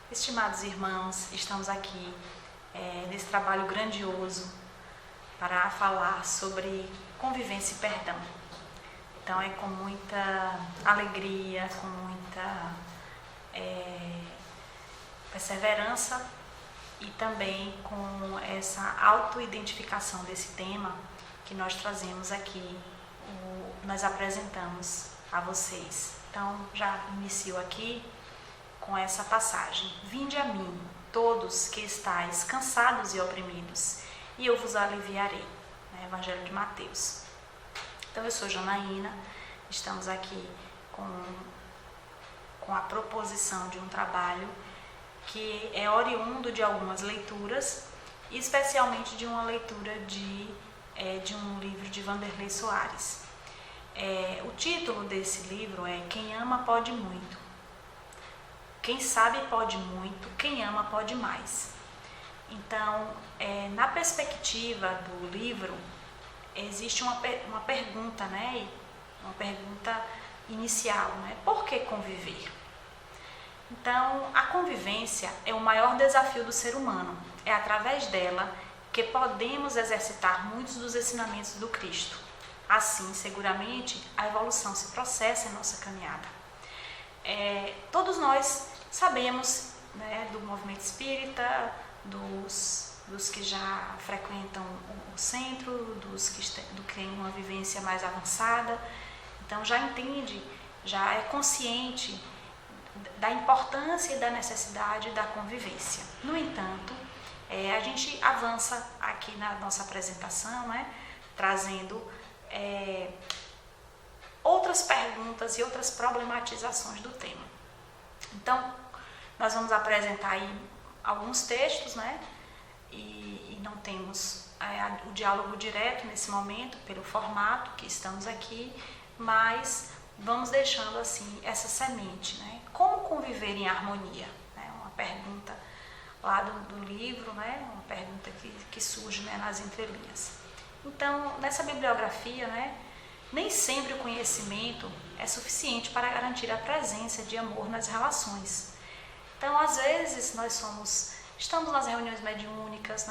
Estimados irmãos, estamos aqui nesse trabalho grandioso para falar sobre convivência e perdão. Então é com muita alegria, com muita perseverança e também com essa autoidentificação desse tema que nós trazemos aqui, nós apresentamos a vocês. Então já inicio aqui com essa passagem. Vinde a mim, todos que estáis cansados e oprimidos, e eu vos aliviarei. Evangelho de Mateus. Então eu sou Janaína, estamos aqui com a proposição de um trabalho que é oriundo de algumas leituras, especialmente de uma leitura de um livro de Wanderley Soares. O título desse livro é Quem ama pode muito. Quem sabe pode muito, quem ama pode mais. Então, na perspectiva do livro, existe uma pergunta, uma pergunta inicial, Por que conviver? Então, a convivência é o maior desafio do ser humano. É através dela que podemos exercitar muitos dos ensinamentos do Cristo. Assim, seguramente, a evolução se processa em nossa caminhada. Todos nós sabemos do movimento espírita, dos que já frequentam o centro, do que tem uma vivência mais avançada. Então já entende, já é consciente da importância e da necessidade da convivência. No entanto, a gente avança aqui na nossa apresentação, trazendo outras perguntas e outras problematizações do tema. Então, nós vamos apresentar aí alguns textos, e não temos o diálogo direto nesse momento, pelo formato que estamos aqui, mas vamos deixando assim essa semente, Como conviver em harmonia? Uma pergunta lá do livro, uma pergunta que surge nas entrelinhas. Então, nessa bibliografia, nem sempre o conhecimento é suficiente para garantir a presença de amor nas relações. Então, às vezes, estamos nas reuniões mediúnicas,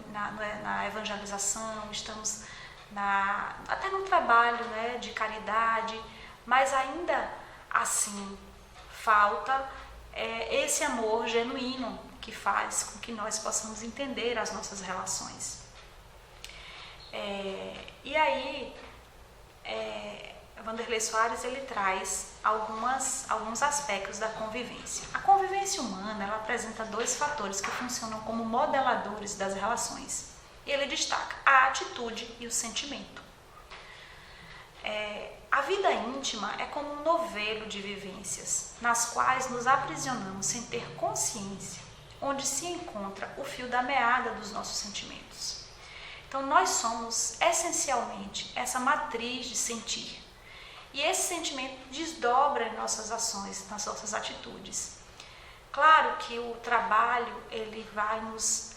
na evangelização, estamos até no trabalho de caridade, mas ainda assim falta esse amor genuíno que faz com que nós possamos entender as nossas relações. E aí, Wanderley Soares ele traz alguns aspectos da convivência. A convivência humana ela apresenta dois fatores que funcionam como modeladores das relações. E ele destaca a atitude e o sentimento. A vida íntima é como um novelo de vivências, nas quais nos aprisionamos sem ter consciência, onde se encontra o fio da meada dos nossos sentimentos. Então, nós somos essencialmente essa matriz de sentir. E esse sentimento desdobra em nossas ações, nas nossas atitudes. Claro que o trabalho ele vai nos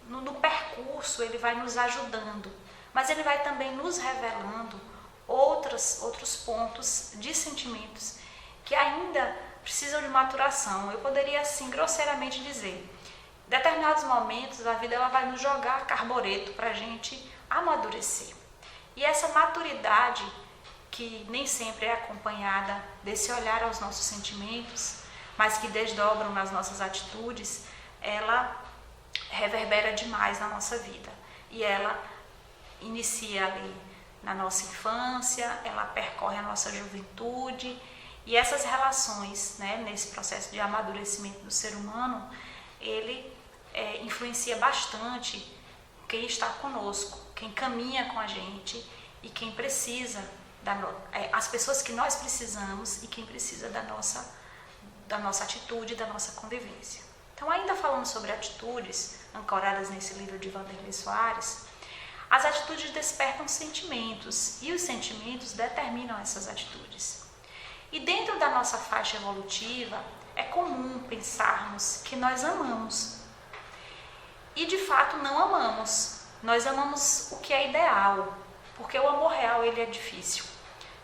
no percurso ele vai nos ajudando, mas ele vai também nos revelando outros pontos de sentimentos que ainda precisam de maturação. Eu poderia assim grosseiramente dizer, em determinados momentos a vida ela vai nos jogar carbureto para a gente amadurecer. E essa maturidade, que nem sempre é acompanhada desse olhar aos nossos sentimentos, mas que desdobram nas nossas atitudes, ela reverbera demais na nossa vida. E ela inicia ali na nossa infância, ela percorre a nossa juventude, e essas relações, nesse processo de amadurecimento do ser humano, ele influencia bastante quem está conosco, quem caminha com a gente e quem precisa, as pessoas que nós precisamos e quem precisa da nossa atitude, da nossa convivência. Então, ainda falando sobre atitudes, ancoradas nesse livro de Wanderley Soares, as atitudes despertam sentimentos e os sentimentos determinam essas atitudes. E dentro da nossa faixa evolutiva, é comum pensarmos que nós amamos. E de fato não amamos. Nós amamos o que é ideal, porque o amor real ele é difícil.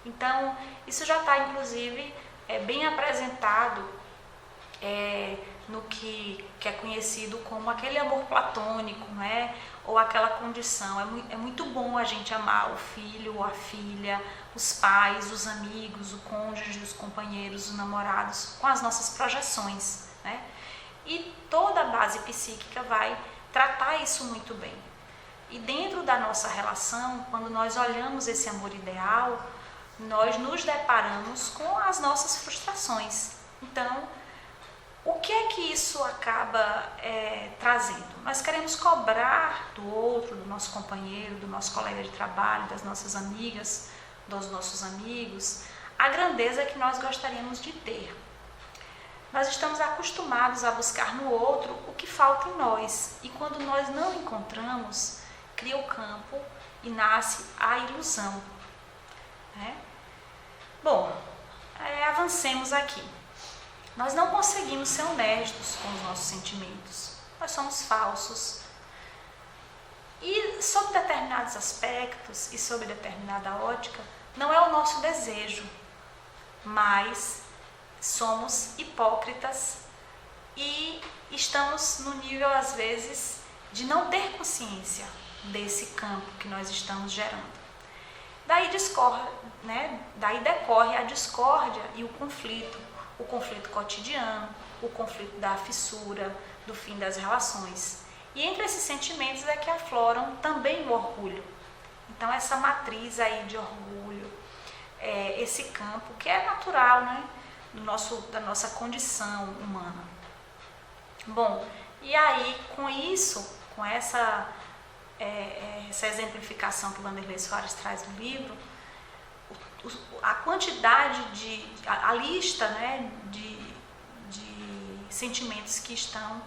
Então, isso já está inclusive bem apresentado no que é conhecido como aquele amor platônico, né? Ou aquela condição. É muito bom a gente amar o filho, a filha, os pais, os amigos, o cônjuge, os companheiros, os namorados, com as nossas projeções, né? E toda a base psíquica vai tratar isso muito bem. E dentro da nossa relação, quando nós olhamos esse amor ideal, nós nos deparamos com as nossas frustrações. Então, o que é que isso acaba trazendo? Nós queremos cobrar do outro, do nosso companheiro, do nosso colega de trabalho, das nossas amigas, dos nossos amigos, a grandeza que nós gostaríamos de ter. Nós estamos acostumados a buscar no outro o que falta em nós, e quando nós não encontramos, cria o campo e nasce a ilusão, né? Bom, avancemos aqui. Nós não conseguimos ser honestos com os nossos sentimentos. Nós somos falsos. E sob determinados aspectos e sob determinada ótica, não é o nosso desejo, mas somos hipócritas e estamos no nível, às vezes, de não ter consciência desse campo que nós estamos gerando. Daí decorre a discórdia e o conflito cotidiano, o conflito da fissura, do fim das relações. E entre esses sentimentos é que afloram também o orgulho. Então essa matriz aí de orgulho, esse campo que é natural, né, da nossa condição humana. Bom, e aí com isso, com essa exemplificação que o Wanderlei Soares traz no livro, a quantidade a lista, né, de sentimentos que estão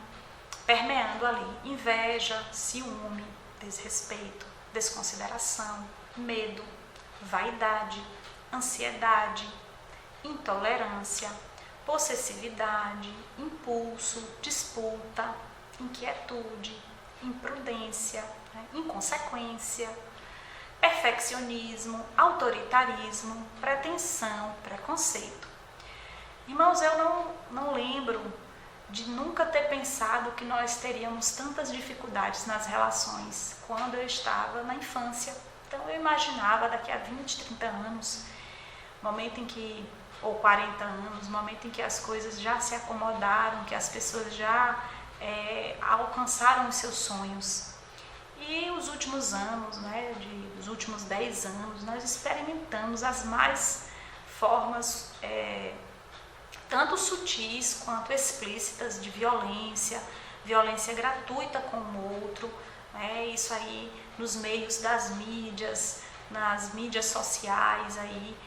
permeando ali: inveja, ciúme, desrespeito, desconsideração, medo, vaidade, ansiedade, intolerância, possessividade, impulso, disputa, inquietude, imprudência, né, inconsequência, perfeccionismo, autoritarismo, pretensão, preconceito. Irmãos, eu não lembro de nunca ter pensado que nós teríamos tantas dificuldades nas relações quando eu estava na infância. Então eu imaginava daqui a 20, 30 anos, ou 40 anos, momento em que as coisas já se acomodaram, que as pessoas já alcançaram os seus sonhos. E os últimos anos, né, os últimos 10 anos, nós experimentamos as mais formas, tanto sutis quanto explícitas, de violência gratuita com o outro, né, isso aí nos meios das mídias, nas mídias sociais, aí,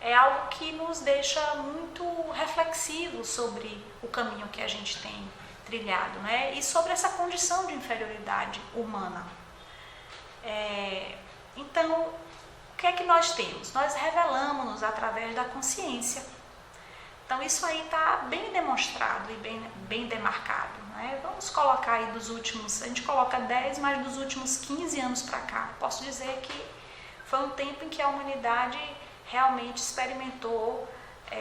é algo que nos deixa muito reflexivos sobre o caminho que a gente tem trilhado, né, e sobre essa condição de inferioridade humana. Então, o que é que nós temos? Nós revelamos-nos através da consciência. Então, isso aí está bem demonstrado e bem demarcado, né? Vamos colocar aí a gente coloca 10, mas dos últimos 15 anos para cá. Posso dizer que foi um tempo em que a humanidade realmente experimentou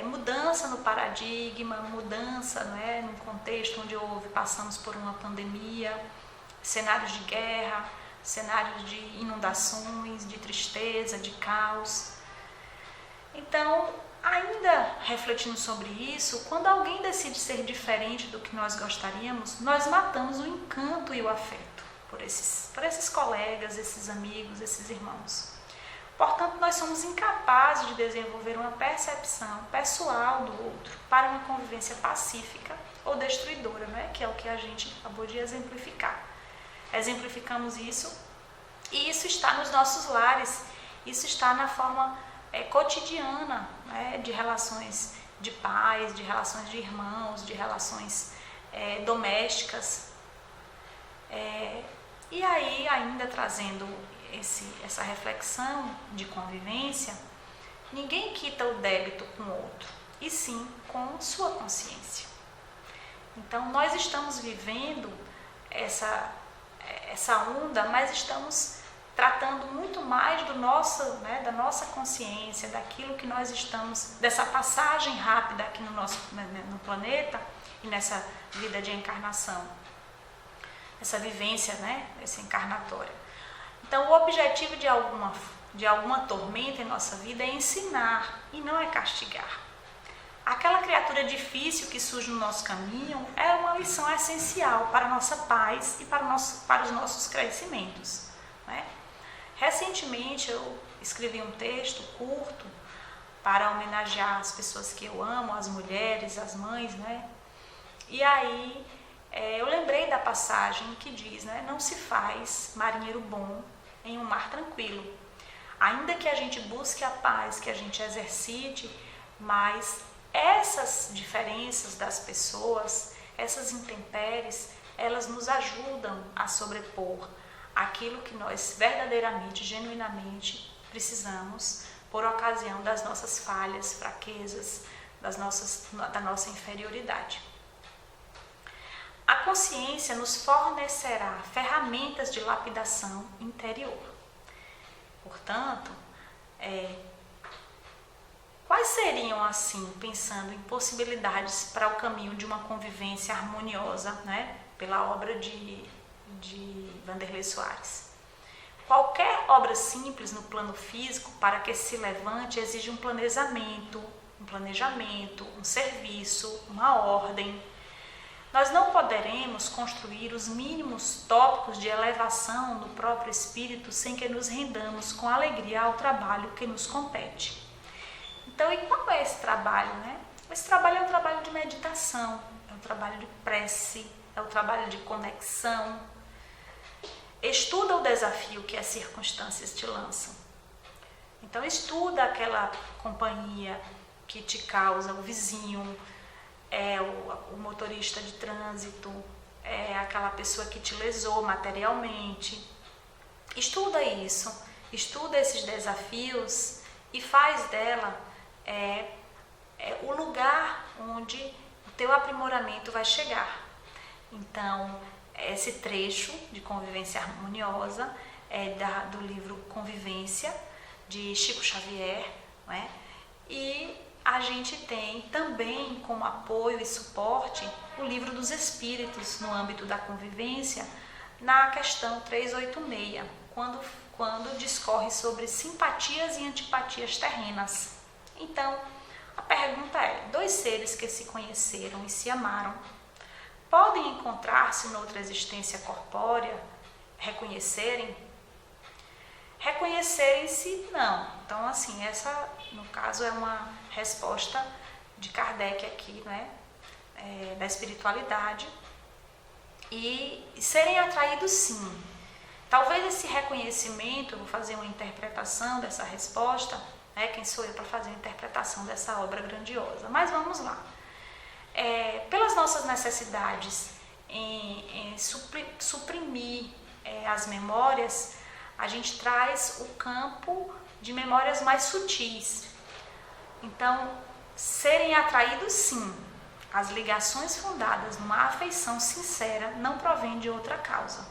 mudança no paradigma, mudança, né, num contexto onde passamos por uma pandemia, cenários de guerra, cenários de inundações, de tristeza, de caos. Então, ainda refletindo sobre isso, quando alguém decide ser diferente do que nós gostaríamos, nós matamos o encanto e o afeto por esses colegas, esses amigos, esses irmãos. Portanto, nós somos incapazes de desenvolver uma percepção pessoal do outro para uma convivência pacífica ou destruidora, né? Que é o que a gente acabou de exemplificar. Exemplificamos isso, e isso está nos nossos lares, isso está na forma cotidiana, né, de relações de pais, de relações de irmãos, de relações domésticas. E aí, ainda trazendo essa reflexão de convivência, ninguém quita o débito com o outro, e sim com sua consciência. Então, nós estamos vivendo essa onda, mas estamos tratando muito mais do nosso, da nossa consciência, daquilo que nós estamos, dessa passagem rápida aqui no planeta e nessa vida de encarnação, essa vivência, essa encarnatória. Então, o objetivo de alguma tormenta em nossa vida é ensinar e não é castigar. Aquela criatura difícil que surge no nosso caminho é uma lição essencial para a nossa paz e para os nossos crescimentos. Recentemente eu escrevi um texto curto para homenagear as pessoas que eu amo, as mulheres, as mães, E aí eu lembrei da passagem que diz, não se faz marinheiro bom em um mar tranquilo. Ainda que a gente busque a paz, que a gente exercite, mas essas diferenças das pessoas, essas intempéries, elas nos ajudam a sobrepor aquilo que nós verdadeiramente, genuinamente precisamos por ocasião das nossas falhas, fraquezas, da nossa inferioridade. A consciência nos fornecerá ferramentas de lapidação interior. Portanto, quais seriam, assim, pensando em possibilidades para o caminho de uma convivência harmoniosa, pela obra de Wanderley Soares? Qualquer obra simples no plano físico, para que se levante, exige um planejamento, um serviço, uma ordem. Nós não poderemos construir os mínimos tópicos de elevação no próprio espírito sem que nos rendamos com alegria ao trabalho que nos compete. Então, e qual é esse trabalho, Esse trabalho é um trabalho de meditação, é um trabalho de prece, é um trabalho de conexão. Estuda o desafio que as circunstâncias te lançam. Então, estuda aquela companhia que te causa, o vizinho, o motorista de trânsito, aquela pessoa que te lesou materialmente. Estuda isso, estuda esses desafios e faz dela o lugar onde o teu aprimoramento vai chegar. Então, esse trecho de Convivência Harmoniosa é do livro Convivência, de Chico Xavier, E a gente tem também como apoio e suporte o Livro dos Espíritos no âmbito da convivência, na questão 386, quando discorre sobre simpatias e antipatias terrenas. Então, a pergunta é: dois seres que se conheceram e se amaram podem encontrar-se noutra existência corpórea, reconhecerem-se? Não. Então, assim, essa, no caso, é uma resposta de Kardec aqui, da espiritualidade. E serem atraídos, sim. Talvez esse reconhecimento, eu vou fazer uma interpretação dessa resposta, quem sou eu para fazer a interpretação dessa obra grandiosa? Mas vamos lá. Pelas nossas necessidades em suprimir as memórias, a gente traz o campo de memórias mais sutis. Então, serem atraídos, sim. As ligações fundadas numa afeição sincera não provêm de outra causa.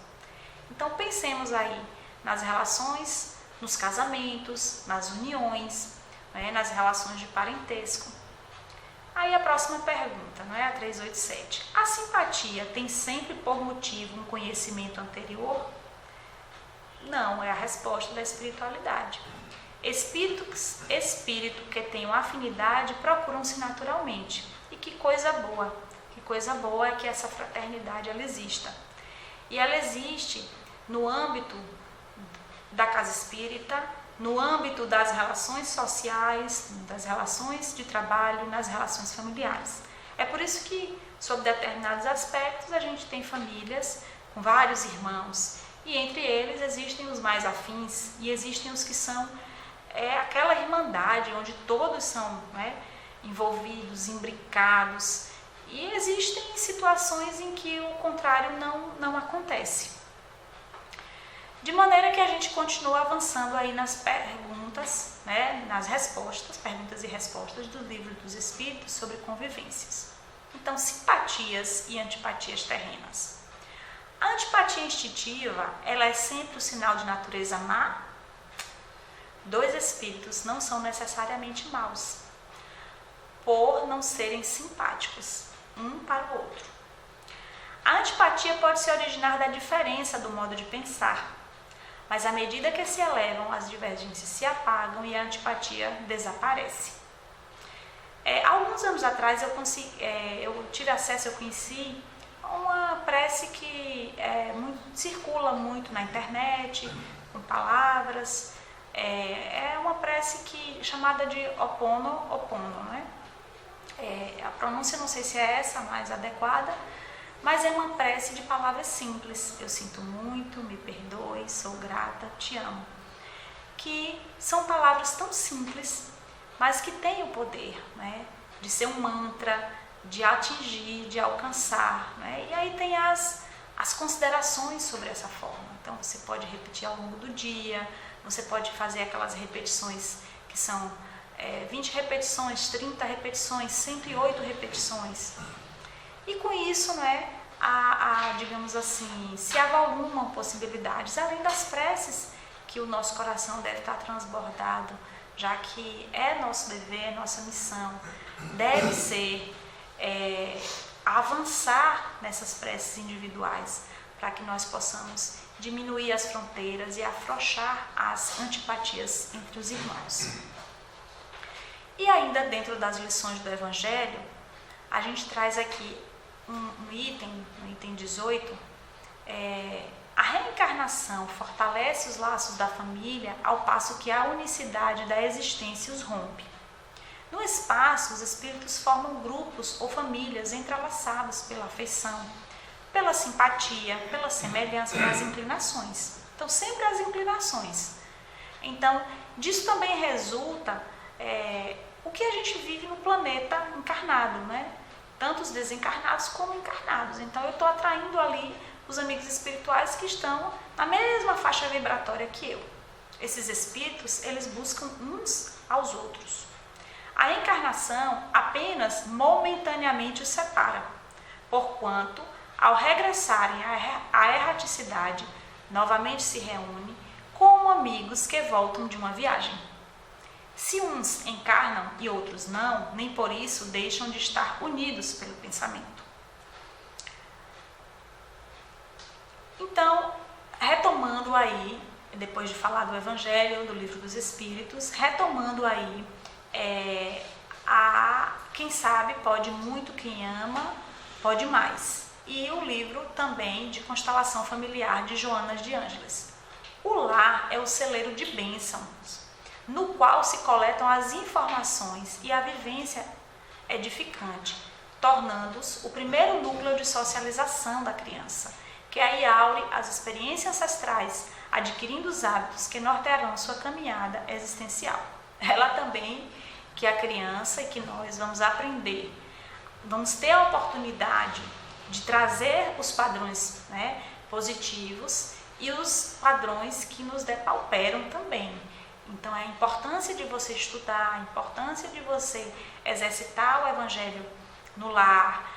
Então, pensemos aí nas relações, nos casamentos, nas uniões, nas relações de parentesco. Aí a próxima pergunta, a 387. A simpatia tem sempre por motivo um conhecimento anterior? Não, é a resposta da espiritualidade. Espírito que tenham afinidade procuram-se naturalmente. E que coisa boa é que essa fraternidade ela exista. E ela existe no âmbito da casa espírita, no âmbito das relações sociais, das relações de trabalho, nas relações familiares. É por isso que, sob determinados aspectos, a gente tem famílias com vários irmãos, e entre eles existem os mais afins e existem os que são aquela irmandade onde todos são envolvidos, imbricados, e existem situações em que o contrário não acontece. De maneira que a gente continua avançando aí nas perguntas, nas respostas, perguntas e respostas do Livro dos Espíritos sobre convivências. Então, simpatias e antipatias terrenas. A antipatia instintiva, ela é sempre o sinal de natureza má? Dois espíritos não são necessariamente maus, por não serem simpáticos um para o outro. A antipatia pode se originar da diferença do modo de pensar, mas à medida que se elevam, as divergências se apagam e a antipatia desaparece. Alguns anos atrás eu tive acesso, eu conheci uma prece que circula muito na internet, com palavras. É uma prece chamada de Opono, né? A pronúncia não sei se é essa mais adequada, mas é uma prece de palavras simples. Eu sinto muito, me perdoe, sou grata, te amo. Que são palavras tão simples, mas que têm o poder, né, de ser um mantra, de atingir, de alcançar, né? E aí tem as considerações sobre essa forma. Então você pode repetir ao longo do dia, você pode fazer aquelas repetições que são 20 repetições, 30 repetições, 108 repetições. E com isso, né, digamos assim, se avolumam possibilidades, além das preces que o nosso coração deve estar transbordado, já que é nosso dever, nossa missão, deve ser avançar nessas preces individuais, para que nós possamos diminuir as fronteiras e afrouxar as antipatias entre os irmãos. E ainda dentro das lições do Evangelho, a gente traz aqui no item 18, a reencarnação fortalece os laços da família ao passo que a unicidade da existência os rompe. No espaço, os espíritos formam grupos ou famílias entrelaçados pela afeição, pela simpatia, pela semelhança das inclinações. Então, sempre as inclinações. Então, disso também resulta o que a gente vive no planeta encarnado, né? Tanto os desencarnados como encarnados. Então, eu estou atraindo ali os amigos espirituais que estão na mesma faixa vibratória que eu. Esses espíritos, eles buscam uns aos outros. A encarnação apenas momentaneamente os separa, porquanto, ao regressarem à erraticidade, novamente se reúnem como amigos que voltam de uma viagem. Se uns encarnam e outros não, nem por isso deixam de estar unidos pelo pensamento. Então, retomando aí, depois de falar do Evangelho, do Livro dos Espíritos, retomando aí, quem sabe pode muito, quem ama pode mais. E o livro também de Constelação Familiar de Joana de Ângeles. O lar é o celeiro de bênçãos, no qual se coletam as informações e a vivência edificante, tornando-os o primeiro núcleo de socialização da criança, que aí aure as experiências ancestrais, adquirindo os hábitos que nortearão sua caminhada existencial. Ela também, que a criança e que nós vamos aprender, vamos ter a oportunidade de trazer os padrões, né, positivos e os padrões que nos depauperam também. Então, a importância de você estudar, a importância de você exercitar o Evangelho no lar,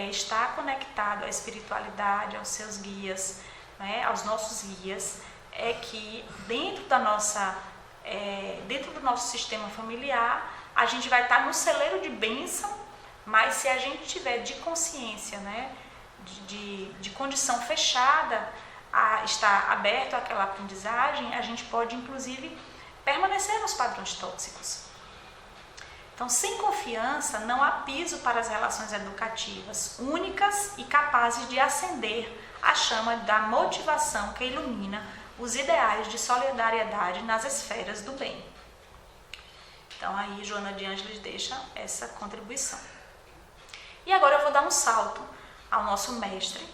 estar conectado à espiritualidade, aos seus guias, né, aos nossos guias, é que dentro do nosso sistema familiar, a gente vai estar no celeiro de bênção, mas se a gente tiver de consciência, né, de condição fechada, a estar aberto àquela aprendizagem, a gente pode, inclusive, permanecer nos padrões tóxicos. Então, sem confiança, não há piso para as relações educativas únicas e capazes de acender a chama da motivação que ilumina os ideais de solidariedade nas esferas do bem. Então, aí Joana de Ângeles deixa essa contribuição. E agora eu vou dar um salto ao nosso mestre,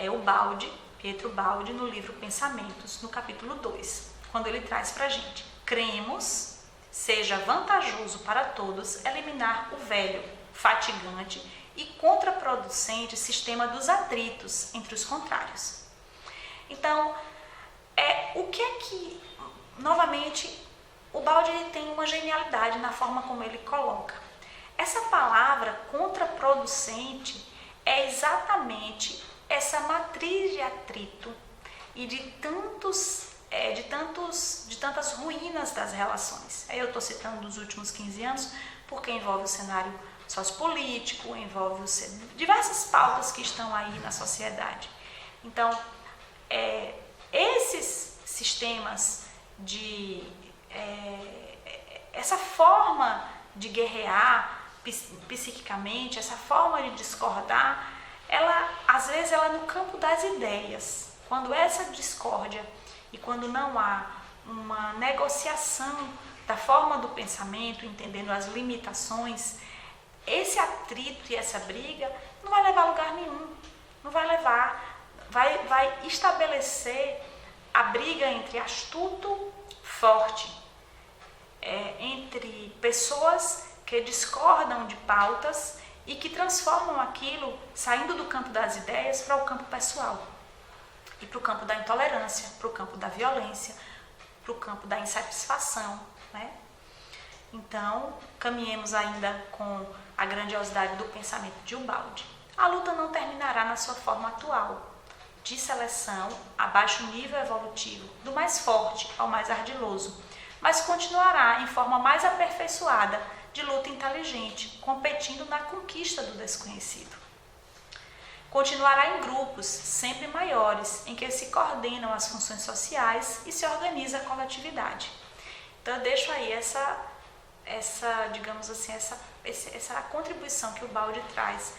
o Pietro Baldi, no livro Pensamentos, no capítulo 2, quando ele traz para a gente: cremos, seja vantajoso para todos eliminar o velho, fatigante e contraproducente sistema dos atritos entre os contrários. Então, o que é que, novamente, o Baldi tem uma genialidade na forma como ele coloca. Essa palavra contraproducente é exatamente essa matriz de atrito e de tantas ruínas das relações. Aí eu estou citando dos últimos 15 anos, porque envolve o cenário sociopolítico, envolve diversas pautas que estão aí na sociedade. Então, esses sistemas essa forma de guerrear psiquicamente, essa forma de discordar, às vezes ela é no campo das ideias. Quando essa discórdia e quando não há uma negociação da forma do pensamento, entendendo as limitações, esse atrito e essa briga não vai levar a lugar nenhum. Não vai levar, vai estabelecer a briga entre astuto, forte, entre pessoas que discordam de pautas e que transformam aquilo, saindo do campo das ideias, para o campo pessoal. E para o campo da intolerância, para o campo da violência, para o campo da insatisfação, né? Então, caminhemos ainda com a grandiosidade do pensamento de Ubaldi. A luta não terminará na sua forma atual, de seleção a baixo nível evolutivo, do mais forte ao mais ardiloso, mas continuará em forma mais aperfeiçoada de luta inteligente, competindo na conquista do desconhecido. Continuará em grupos sempre maiores, em que se coordenam as funções sociais e se organiza a coletividade. Então eu deixo aí digamos assim, essa contribuição que o Ubaldi traz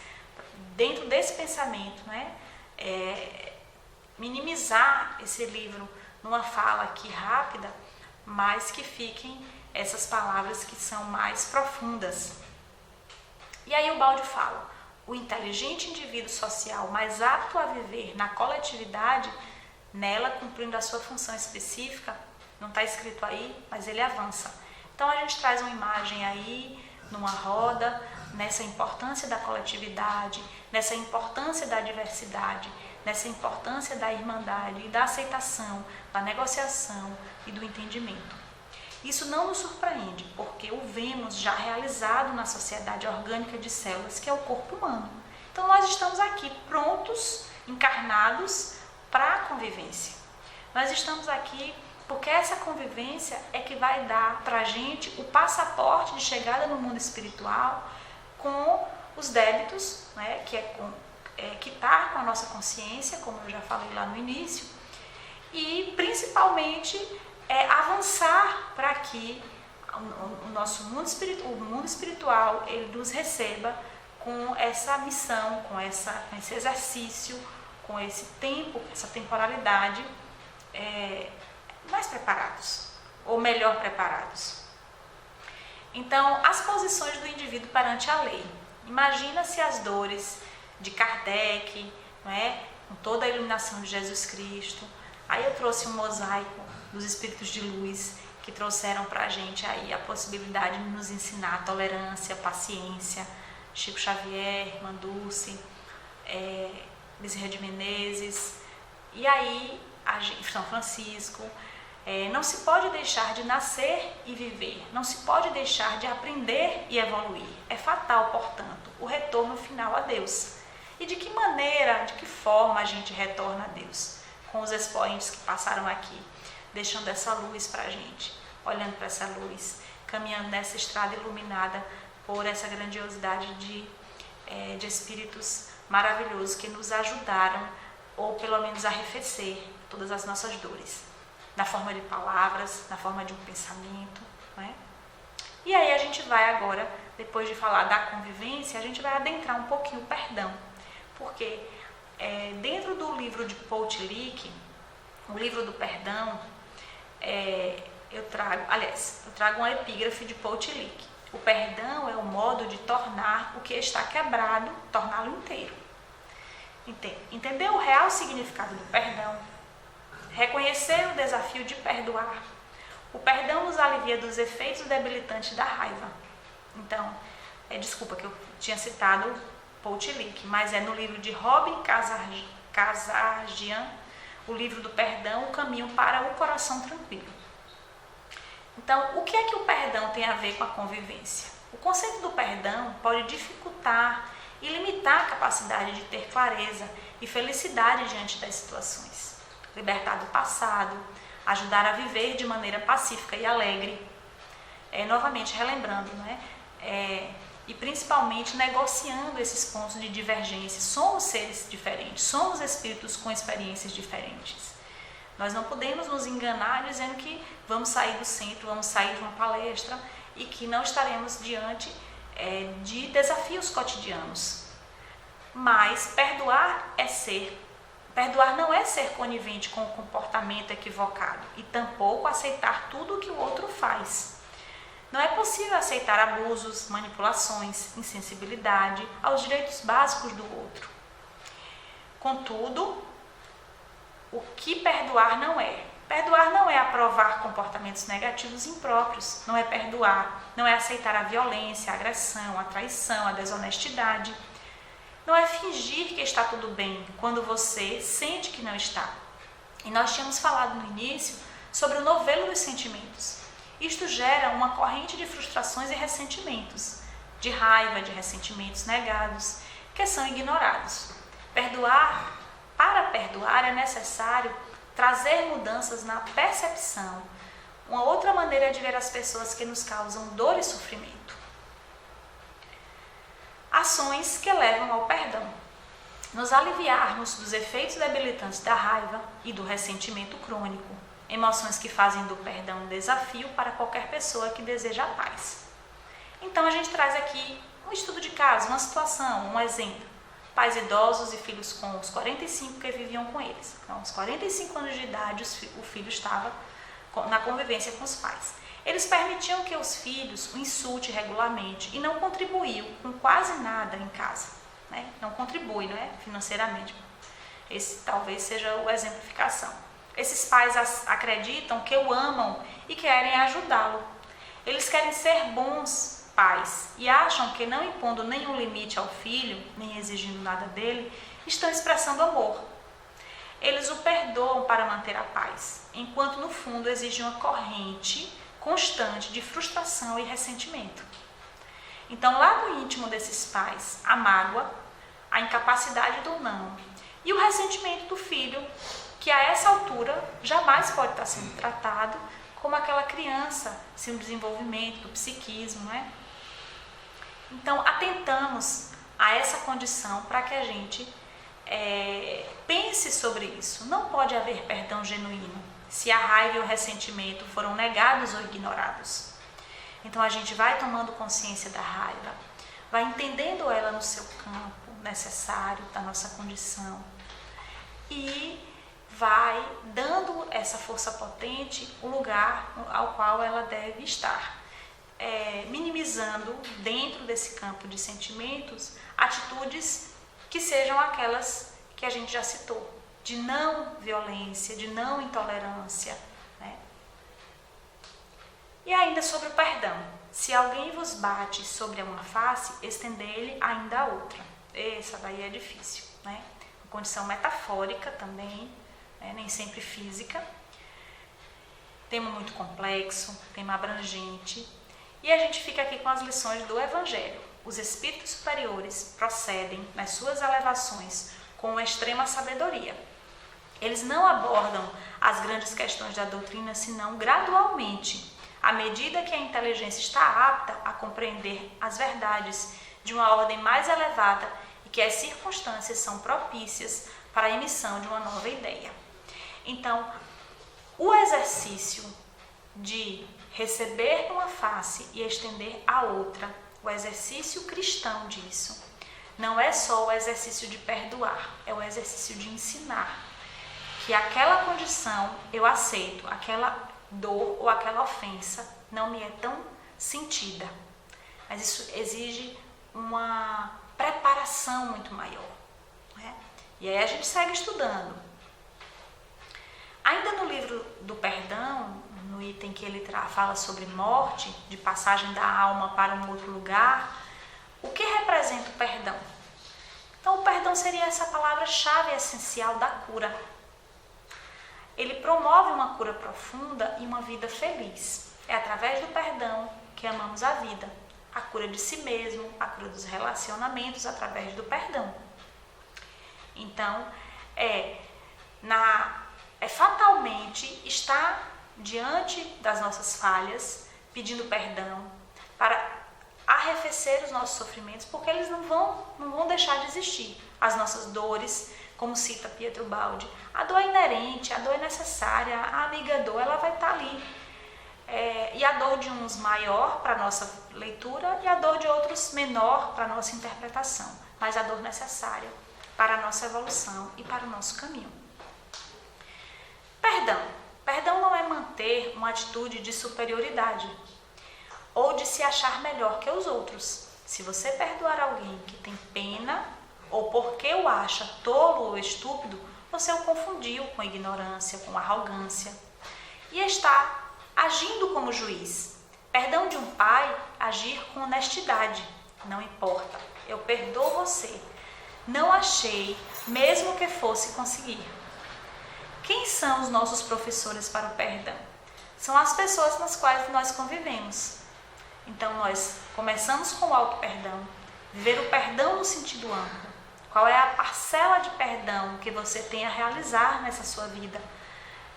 dentro desse pensamento, né? Minimizar esse livro numa fala aqui rápida, mas que fiquem essas palavras que são mais profundas. E aí o Ubaldi fala: o inteligente indivíduo social mais apto a viver na coletividade, nela cumprindo a sua função específica, não está escrito aí, mas ele avança. Então a gente traz uma imagem aí, numa roda, nessa importância da coletividade, nessa importância da diversidade, nessa importância da irmandade e da aceitação, da negociação e do entendimento. Isso não nos surpreende, porque o vemos já realizado na sociedade orgânica de células, que é o corpo humano. Então nós estamos aqui prontos, encarnados para a convivência. Nós estamos aqui porque essa convivência é que vai dar para a gente o passaporte de chegada no mundo espiritual com os débitos, né, que quitar com a nossa consciência, como eu já falei lá no início, e principalmente avançar para que o nosso mundo espiritual ele nos receba com essa missão, com esse exercício, com esse tempo, essa temporalidade, mais preparados, ou melhor preparados. Então, as posições do indivíduo perante a lei. Imagina-se as dores de Kardec, não é? Com toda a iluminação de Jesus Cristo. Aí eu trouxe um mosaico dos espíritos de luz que trouxeram para a gente aí a possibilidade de nos ensinar a tolerância, a paciência. Chico Xavier, Irmã Dulce, Bezerra de Menezes, e aí São Francisco. Não se pode deixar de nascer e viver, não se pode deixar de aprender e evoluir. É fatal, portanto, o retorno final a Deus. E de que maneira, de que forma a gente retorna a Deus? Com os expoentes que passaram aqui, deixando essa luz para a gente, olhando para essa luz, caminhando nessa estrada iluminada por essa grandiosidade de espíritos maravilhosos que nos ajudaram, ou pelo menos arrefecer todas as nossas dores, na forma de palavras, na forma de um pensamento, não é? E aí a gente vai agora, depois de falar da convivência, a gente vai adentrar um pouquinho o perdão, porque dentro do livro de Paul Tillich, o livro do perdão, eu trago uma epígrafe de Paul Tillich. O perdão é o modo de tornar o que está quebrado, torná-lo inteiro. Entender o real significado do perdão, reconhecer o desafio de perdoar. O perdão nos alivia dos efeitos debilitantes da raiva. Então, desculpa que eu tinha citado Paul Tillich, mas é no livro de Robin Kazarjian, o livro do perdão, o caminho para o coração tranquilo. Então, o que é que o perdão tem a ver com a convivência? O conceito do perdão pode dificultar e limitar a capacidade de ter clareza e felicidade diante das situações. Libertar do passado, ajudar a viver de maneira pacífica e alegre. Novamente relembrando, e principalmente negociando esses pontos de divergência. Somos seres diferentes, somos espíritos com experiências diferentes. Nós não podemos nos enganar dizendo que vamos sair do centro, vamos sair de uma palestra e que não estaremos diante de desafios cotidianos. Mas perdoar não é ser conivente com o comportamento equivocado e tampouco aceitar tudo o que o outro faz. Não é possível aceitar abusos, manipulações, insensibilidade aos direitos básicos do outro. Contudo, o que perdoar não é? Perdoar não é aprovar comportamentos negativos impróprios, não é perdoar, não é aceitar a violência, a agressão, a traição, a desonestidade. Não é fingir que está tudo bem quando você sente que não está. E nós tínhamos falado no início sobre o novelo dos sentimentos. Isto gera uma corrente de frustrações e ressentimentos, de raiva, de ressentimentos negados, que são ignorados. Para perdoar é necessário trazer mudanças na percepção, uma outra maneira de ver as pessoas que nos causam dor e sofrimento. Ações que levam ao perdão. Nos aliviarmos dos efeitos debilitantes da raiva e do ressentimento crônico. Emoções que fazem do perdão um desafio para qualquer pessoa que deseja a paz. Então a gente traz aqui um estudo de caso, uma situação, um exemplo. Pais idosos e filhos com os 45 que viviam com eles. Então, aos 45 anos de idade, o filho estava na convivência com os pais. Eles permitiam que os filhos o insultem regularmente e não contribuíam com quase nada em casa. Não contribui, financeiramente. Esse talvez seja a exemplificação. Esses pais acreditam que o amam e querem ajudá-lo. Eles querem ser bons pais e acham que não impondo nenhum limite ao filho, nem exigindo nada dele, estão expressando amor. Eles o perdoam para manter a paz, enquanto no fundo exigem uma corrente constante de frustração e ressentimento. Então, lá no íntimo desses pais, a mágoa, a incapacidade do não e o ressentimento do filho, que a essa altura jamais pode estar sendo tratado como aquela criança sem o desenvolvimento do psiquismo, Então, atentamos a essa condição para que a gente pense sobre isso. Não pode haver perdão genuíno se a raiva e o ressentimento foram negados ou ignorados. Então, a gente vai tomando consciência da raiva, vai entendendo ela no seu campo necessário da nossa condição e vai dando essa força potente o lugar ao qual ela deve estar, minimizando dentro desse campo de sentimentos atitudes que sejam aquelas que a gente já citou, de não violência, de não intolerância. E ainda sobre o perdão, se alguém vos bate sobre uma face, estender-lhe ainda a outra. Essa daí é difícil, uma condição metafórica também, nem sempre física. Tema muito complexo, tema abrangente. E a gente fica aqui com as lições do Evangelho. Os espíritos superiores procedem nas suas elevações com uma extrema sabedoria. Eles não abordam as grandes questões da doutrina, senão gradualmente, à medida que a inteligência está apta a compreender as verdades de uma ordem mais elevada e que as circunstâncias são propícias para a emissão de uma nova ideia. Então, o exercício de receber uma face e estender a outra, o exercício cristão disso, não é só o exercício de perdoar, é o exercício de ensinar que aquela condição eu aceito, aquela dor ou aquela ofensa não me é tão sentida. Mas isso exige uma preparação muito maior. E aí a gente segue estudando. Ainda no livro do perdão, no item que ele fala sobre morte, de passagem da alma para um outro lugar, o que representa o perdão? Então, o perdão seria essa palavra-chave essencial da cura. Ele promove uma cura profunda e uma vida feliz. É através do perdão que amamos a vida, a cura de si mesmo, a cura dos relacionamentos através do perdão. Então, fatalmente estar diante das nossas falhas, pedindo perdão, para arrefecer os nossos sofrimentos, porque eles não vão deixar de existir. As nossas dores, como cita Pietro Baldi, a dor é inerente, a dor é necessária, a amiga dor, ela vai estar ali. E a dor de uns maior para a nossa leitura e a dor de outros menor para a nossa interpretação, mas a dor necessária para a nossa evolução e para o nosso caminho. Perdão. Perdão não é manter uma atitude de superioridade ou de se achar melhor que os outros. Se você perdoar alguém que tem pena ou porque o acha tolo ou estúpido, você o confundiu com ignorância, com arrogância e está agindo como juiz. Perdão de um pai, agir com honestidade. Não importa, eu perdoo você. Não achei, mesmo que fosse conseguir. Quem são os nossos professores para o perdão? São as pessoas nas quais nós convivemos. Então nós começamos com o auto-perdão, viver o perdão no sentido amplo. Qual é a parcela de perdão que você tem a realizar nessa sua vida?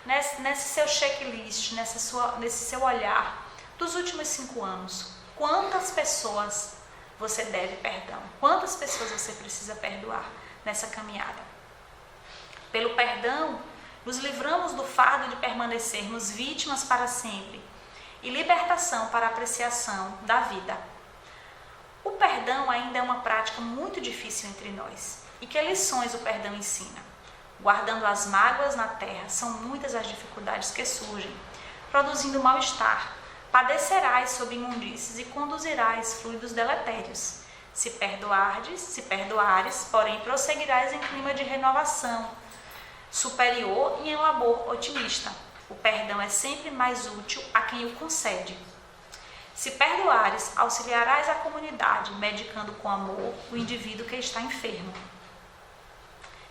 Nesse seu checklist, nesse seu olhar dos últimos 5 anos, quantas pessoas você deve perdão? Quantas pessoas você precisa perdoar nessa caminhada? Pelo perdão, nos livramos do fardo de permanecermos vítimas para sempre e libertação para a apreciação da vida. O perdão ainda é uma prática muito difícil entre nós. E que lições o perdão ensina? Guardando as mágoas na terra, são muitas as dificuldades que surgem, produzindo mal-estar. Padecerás sob imundícies e conduzirás fluidos deletérios. Se perdoares, porém prosseguirás em clima de renovação superior e em labor otimista. O perdão é sempre mais útil a quem o concede. Se perdoares, auxiliarás a comunidade, medicando com amor o indivíduo que está enfermo.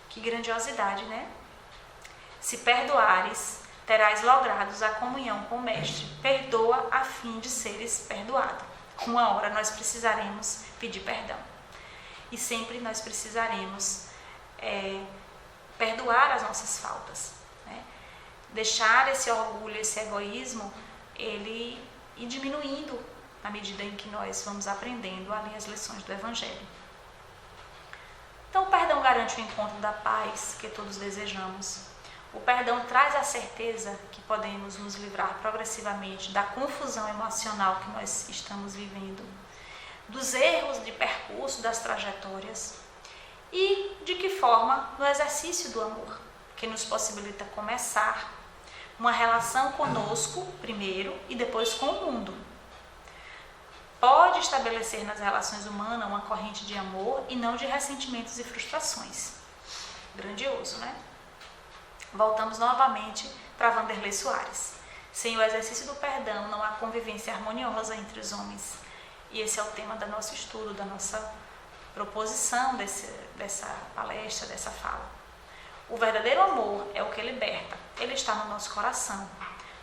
Que grandiosidade, né? Se perdoares, terás logrados a comunhão com o Mestre. Perdoa a fim de seres perdoado. Uma hora nós precisaremos pedir perdão. E sempre nós precisaremos perdoar as nossas faltas. Né? Deixar esse orgulho, esse egoísmo, ele ir diminuindo na medida em que nós vamos aprendendo ali as lições do Evangelho. Então, o perdão garante o encontro da paz que todos desejamos. O perdão traz a certeza que podemos nos livrar progressivamente da confusão emocional que nós estamos vivendo, dos erros de percurso das trajetórias e de que forma no exercício do amor, que nos possibilita começar uma relação conosco primeiro e depois com o mundo. Pode estabelecer nas relações humanas uma corrente de amor e não de ressentimentos e frustrações. Grandioso, né? Voltamos novamente para Wanderlei Soares. Sem o exercício do perdão, não há convivência harmoniosa entre os homens. E esse é o tema do nosso estudo, da nossa proposição dessa palestra, dessa fala. O verdadeiro amor é o que liberta. Ele está no nosso coração.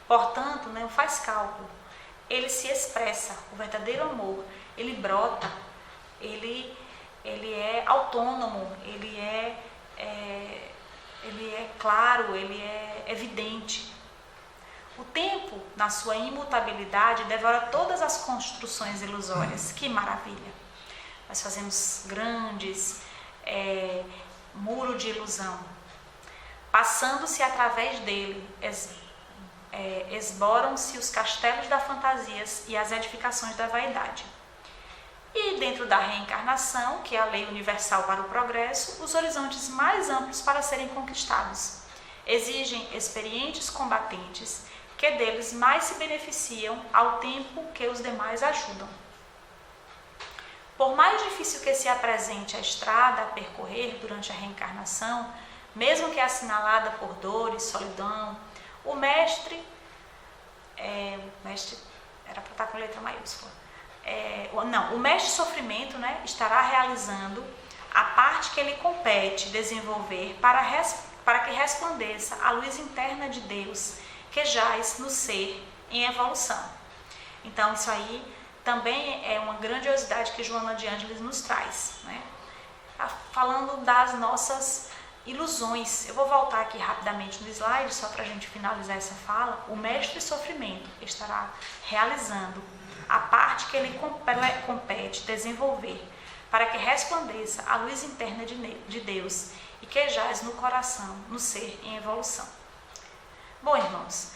Portanto, não faz cálculo. Ele se expressa. O verdadeiro amor, ele brota. Ele é autônomo. Ele é claro. Ele é evidente. O tempo, na sua imutabilidade, devora todas as construções ilusórias. Que maravilha! Nós fazemos grandes muro de ilusão. Passando-se através dele, esboram-se os castelos da fantasias e as edificações da vaidade. E dentro da reencarnação, que é a lei universal para o progresso, os horizontes mais amplos para serem conquistados exigem experientes combatentes que deles mais se beneficiam ao tempo que os demais ajudam. Por mais difícil que se apresente a estrada a percorrer durante a reencarnação, mesmo que assinalada por dores, solidão, o mestre era para estar com letra maiúscula. O mestre sofrimento, né, estará realizando a parte que ele compete desenvolver para que resplandeça a luz interna de Deus que jaz no ser em evolução. Então, isso aí também é uma grandiosidade que Joana de Ângeles nos traz, né? Falando das nossas ilusões. Eu vou voltar aqui rapidamente no slide, só para a gente finalizar essa fala. O mestre sofrimento estará realizando a parte que ele compete desenvolver, para que resplandeça a luz interna de Deus e que jaz no coração, no ser em evolução. Bom, irmãos,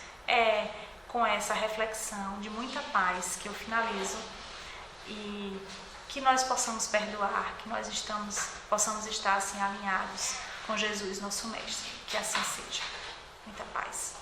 com essa reflexão de muita paz que eu finalizo, e que nós possamos perdoar, que nós possamos estar assim alinhados com Jesus, nosso Mestre. Que assim seja. Muita paz.